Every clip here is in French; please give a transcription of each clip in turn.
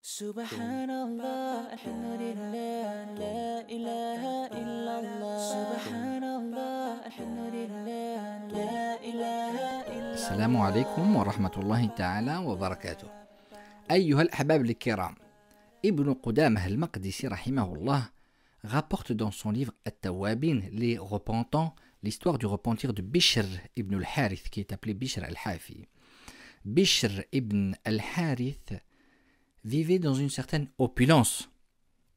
Subhanallah, alhamdulillah, la ilaha illallah. Subhanallah, alhamdulillah, la ilaha illallah. السلام عليكم ورحمة الله تعالى وبركاته. أيها الأحباب الكرام, Ibn Qudamah al-Maqdisi rahimahullah rapporte dans son livre At-Tawwabin, les repentants, l'histoire du repentir de Bishr ibn al-Harith, qui est appelé Bishr al-Hafi. Bishr ibn al-Harith vivait dans une certaine opulence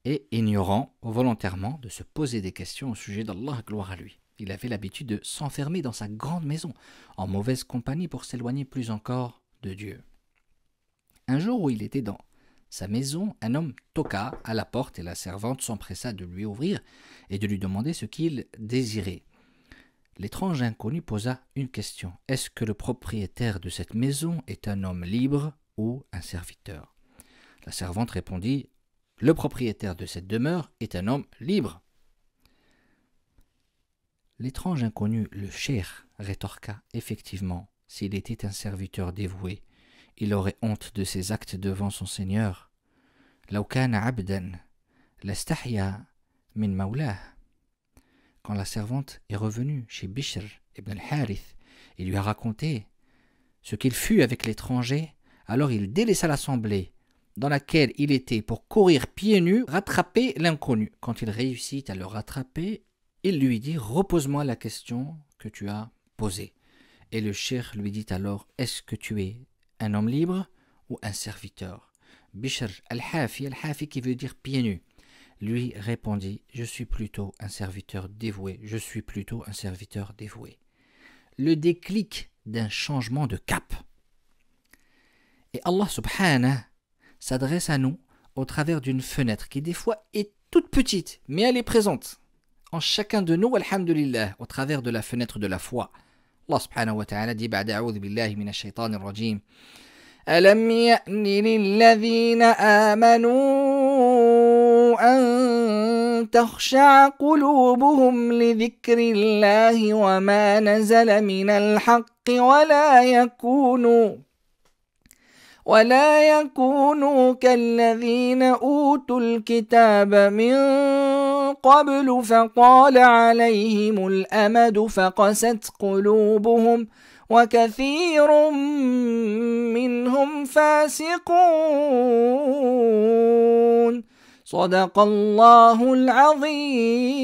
et ignorant volontairement de se poser des questions au sujet d'Allah, gloire à lui. Il avait l'habitude de s'enfermer dans sa grande maison, en mauvaise compagnie pour s'éloigner plus encore de Dieu. Un jour où il était dans sa maison, un homme toqua à la porte et la servante s'empressa de lui ouvrir et de lui demander ce qu'il désirait. L'étrange inconnu posa une question. Est-ce que le propriétaire de cette maison est un homme libre ou un serviteur? La servante répondit, le propriétaire de cette demeure est un homme libre. L'étrange inconnu, le cheikh, rétorqua, effectivement, s'il était un serviteur dévoué, il aurait honte de ses actes devant son Seigneur. Law kana abdan, lastahya min mawlah. Quand la servante est revenue chez Bishr ibn al-Harith, il lui a raconté ce qu'il fut avec l'étranger, alors il délaissa l'assemblée dans laquelle il était pour courir pieds nus, rattraper l'inconnu. Quand il réussit à le rattraper, il lui dit « Repose-moi la question que tu as posée ». Et le cheikh lui dit alors « Est-ce que tu es un homme libre ou un serviteur ?» Bishr al-Hafi qui veut dire pieds nus, lui répondit « Je suis plutôt un serviteur dévoué, je suis plutôt un serviteur dévoué ». Le déclic d'un changement de cap. Et Allah subhanahu s'adresse à nous au travers d'une fenêtre qui des fois est toute petite, mais elle est présente en chacun de nous, alhamdulillah, au travers de la fenêtre de la foi. Allah subhanahu wa ta'ala dit ba'da a'udhu billahi minash shaitanir rajim. Alam ya'ni lilladhina amanu an takhsha'a qulubuhum li dhikrillahi wa ma nazala minal haqqi ولا يكونوا كالذين أوتوا الكتاب من قبل فطال عليهم الأمد فقست قلوبهم وكثير منهم فاسقون صدق الله العظيم.